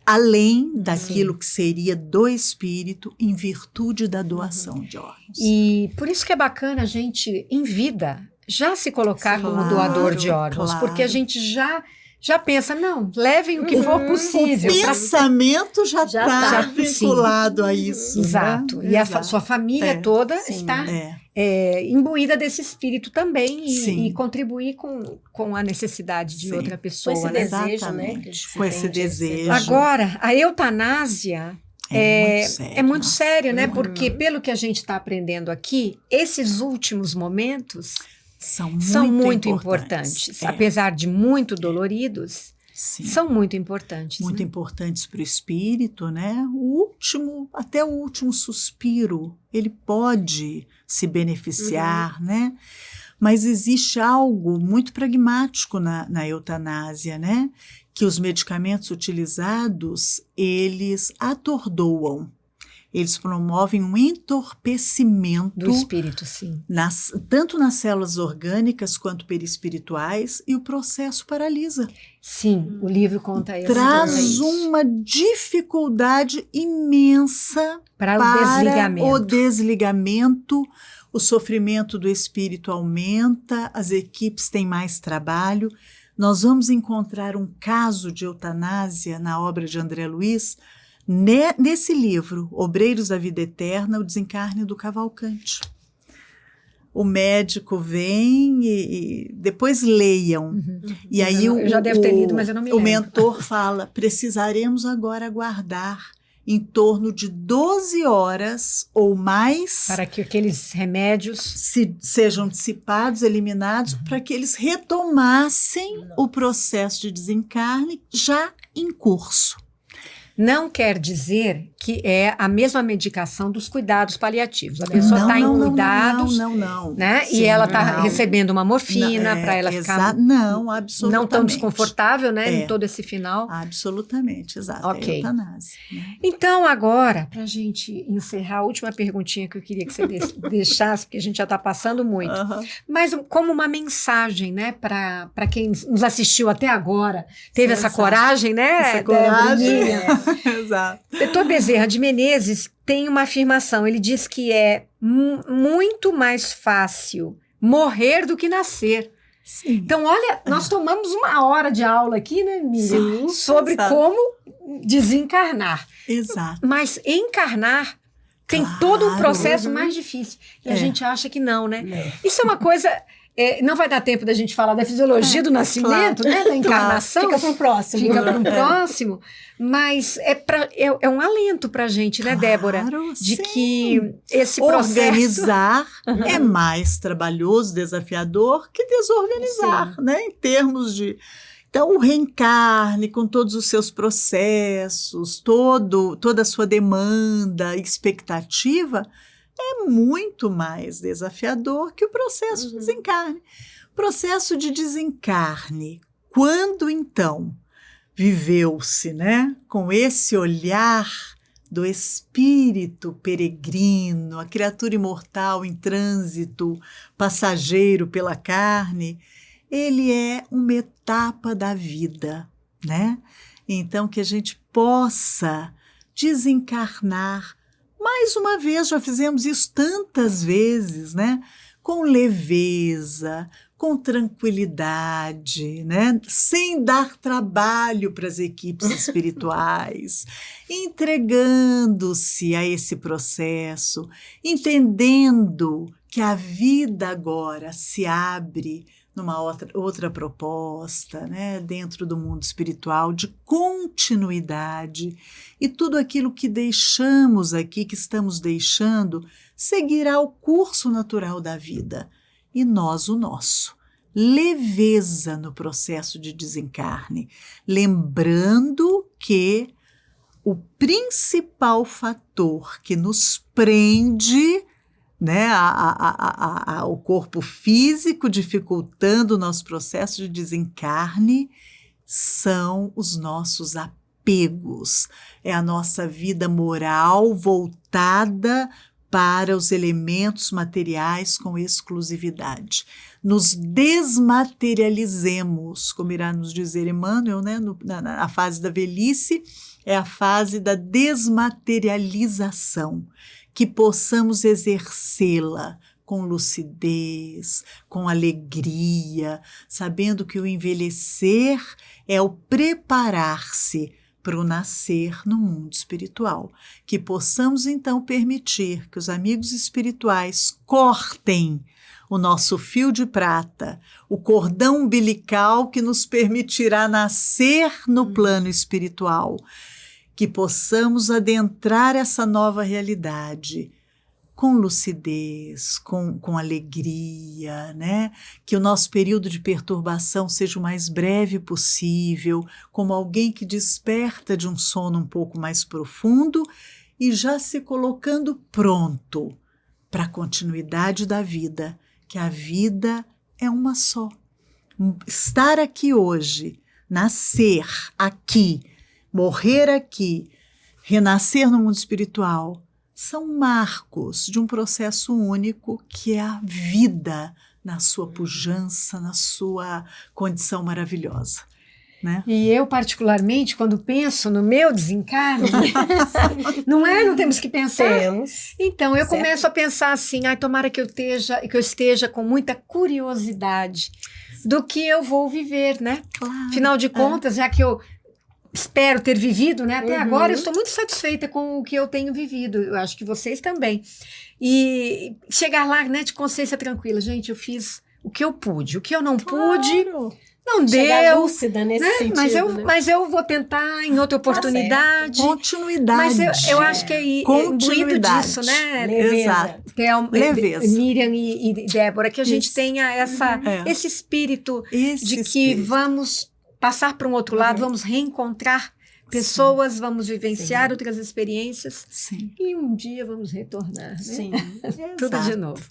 C: além daquilo que seria do espírito em virtude da doação de órgãos.
B: E por isso que é bacana a gente, em vida, já se colocar como
C: Claro,
B: doador de órgãos,
C: claro.
B: porque a gente já pensa, não, levem o que for possível.
C: O pensamento já
D: Já
C: está
D: tá.
C: vinculado a isso.
B: Exato.
C: Né?
B: E a
C: Exato.
B: sua família
C: É.
B: toda
D: Sim.
B: está
C: É.
B: imbuída desse espírito também
C: Sim.
B: e contribuir com a necessidade de
C: Sim.
B: outra
D: Com
B: pessoa.
D: esse
B: né?
D: desejo, né?
C: Exatamente.
D: que se
C: Com esse
D: tem de
C: desejo.
B: Agora, a eutanásia é muito
C: nossa.
B: sério, né?
D: Uhum.
B: Porque, pelo que a gente está aprendendo aqui, esses últimos momentos
C: São
B: são muito
C: importantes.
B: importantes.
C: É.
B: Apesar de muito doloridos,
C: Sim.
B: são muito importantes.
C: Muito
B: né?
C: importantes para o espírito, né? Até o último suspiro, ele pode se beneficiar, né? Mas existe algo muito pragmático na eutanásia, né? Que os medicamentos utilizados, eles atordoam, eles promovem um entorpecimento
B: Do espírito, sim.
C: tanto nas células orgânicas quanto perispirituais, e o processo paralisa.
B: Sim, o livro conta isso.
C: Traz uma dificuldade imensa
B: para o
C: para
B: desligamento.
C: o desligamento. O sofrimento do espírito aumenta, as equipes têm mais trabalho. Nós vamos encontrar um caso de eutanásia na obra de André Luiz, nesse livro, Obreiros da Vida Eterna, o desencarne do Cavalcante. O médico vem e depois leiam. E aí
B: eu já devo ter lido, mas eu não me
C: o
B: lembro.
C: mentor fala, precisaremos agora aguardar em torno de 12 horas ou mais
B: Para que aqueles remédios...
C: sejam dissipados, eliminados, para que eles retomassem o processo de desencarne já em curso.
B: Não quer dizer que é a mesma medicação dos cuidados paliativos. A pessoa está em cuidados,
C: não.
B: né?
C: Sim,
B: e ela está
C: não.
B: recebendo uma morfina para ela ficar
C: Não, absolutamente.
B: não tão desconfortável, né?
C: É.
B: Em todo esse final.
C: Absolutamente, exato.
B: Ok.
C: É eutanásia. Né?
B: Então, agora, para a gente encerrar, a última perguntinha que eu queria que você deixasse, porque a gente já está passando muito.
C: Aham.
B: Mas como uma mensagem, né? Para quem nos assistiu até agora, teve essa
C: Exato.
B: coragem, né?
C: Essa coragem.
B: Débora?
C: Exato.
B: Doutor Bezerra de Menezes tem uma afirmação. Ele diz que é muito mais fácil morrer do que nascer.
C: Sim.
B: Então, olha, nós tomamos uma hora de aula aqui, né, Miriam?
C: Sim,
B: sobre
C: exato.
B: como desencarnar.
C: Exato.
B: Mas encarnar tem
C: Claro.
B: todo um processo mais difícil. E a gente acha que não, né? Isso é uma coisa... não vai dar tempo da gente falar da fisiologia do nascimento,
C: claro.
B: né? Da encarnação.
D: Fica para o próximo.
B: Fica para um próximo. Mas é um alento para a gente, né, Débora?
C: Claro,
B: De
C: sim.
B: que esse processo...
C: Organizar é mais trabalhoso, desafiador que desorganizar, né? Em termos de... Então, o reencarne com todos os seus processos, toda a sua demanda, expectativa, é muito mais desafiador que o processo de desencarne. Processo de desencarne, quando então viveu-se, né, com esse olhar do espírito peregrino, a criatura imortal em trânsito, passageiro pela carne, ele é uma etapa da vida, né? Então, que a gente possa desencarnar mais uma vez, já fizemos isso tantas vezes, né? Com leveza, com tranquilidade, né? Sem dar trabalho para as equipes espirituais, entregando-se a esse processo, entendendo que a vida agora se abre numa outra proposta, né, dentro do mundo espiritual, de continuidade, e tudo aquilo que deixamos aqui, que estamos deixando, seguirá o curso natural da vida, e nós o nosso. Leveza no processo de desencarne, lembrando que o principal fator que nos prende, né, o corpo físico, dificultando o nosso processo de desencarne, são os nossos apegos. É a nossa vida moral voltada para os elementos materiais com exclusividade. Nos desmaterializemos, como irá nos dizer Emmanuel, né, na fase da velhice, é a fase da desmaterialização. Que possamos exercê-la com lucidez, com alegria, sabendo que o envelhecer é o preparar-se para o nascer no mundo espiritual. Que possamos, então, permitir que os amigos espirituais cortem o nosso fio de prata, o cordão umbilical que nos permitirá nascer no plano espiritual. Que possamos adentrar essa nova realidade com lucidez, com alegria, né? Que o nosso período de perturbação seja o mais breve possível, como alguém que desperta de um sono um pouco mais profundo e já se colocando pronto para a continuidade da vida, que a vida é uma só. Estar aqui hoje, nascer aqui, morrer aqui, renascer no mundo espiritual, são marcos de um processo único que é a vida na sua pujança, na sua condição maravilhosa. Né?
B: E eu, particularmente, quando penso no meu desencarne, não temos que pensar?
D: Temos.
B: Então, eu começo a pensar assim, tomara que eu esteja com muita curiosidade do que eu vou viver, né?
C: Claro,
B: Afinal de contas, já que eu espero ter vivido, né? Até agora, eu estou muito satisfeita com o que eu tenho vivido. Eu acho que vocês também. E chegar lá, né, de consciência tranquila. Gente, eu fiz o que eu pude. O que eu não pude, não
D: chegar
B: deu.
D: lúcida nesse sentido,
B: mas eu vou tentar em outra oportunidade.
C: Continuidade.
B: Mas eu acho que é imbuído disso, né?
C: Exato. Leveza.
B: Miriam e Débora, que a gente tenha esse espírito de que vamos passar para um outro lado, vamos reencontrar pessoas, vamos vivenciar outras experiências e um dia vamos retornar, né?
D: Sim.
B: Tudo de novo.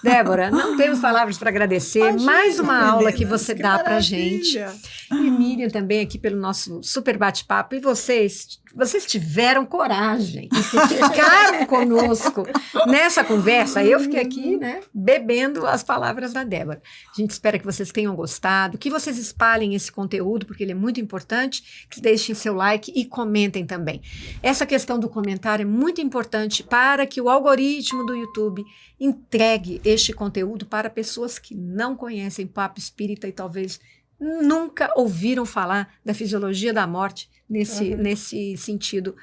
B: Débora, não temos palavras para agradecer.
C: Imagina,
B: mais uma aula que você
C: que
B: dá para a
C: maravilha.
B: gente. E Miriam também aqui pelo nosso super bate-papo. E vocês tiveram coragem, ficaram conosco nessa conversa. Eu fiquei aqui, né, bebendo as palavras da Débora. A gente espera que vocês tenham gostado, que vocês espalhem esse conteúdo, porque ele é muito importante, que deixem seu like e comentem também. Essa questão do comentário é muito importante para que o algoritmo do YouTube entregue este conteúdo para pessoas que não conhecem Papo Espírita e talvez nunca ouviram falar da fisiologia da morte nesse sentido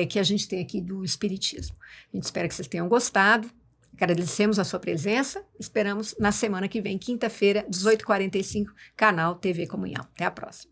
B: que a gente tem aqui do Espiritismo. A gente espera que vocês tenham gostado. Agradecemos a sua presença. Esperamos na semana que vem, quinta-feira, 18h45, canal TV Comunhão. Até a próxima.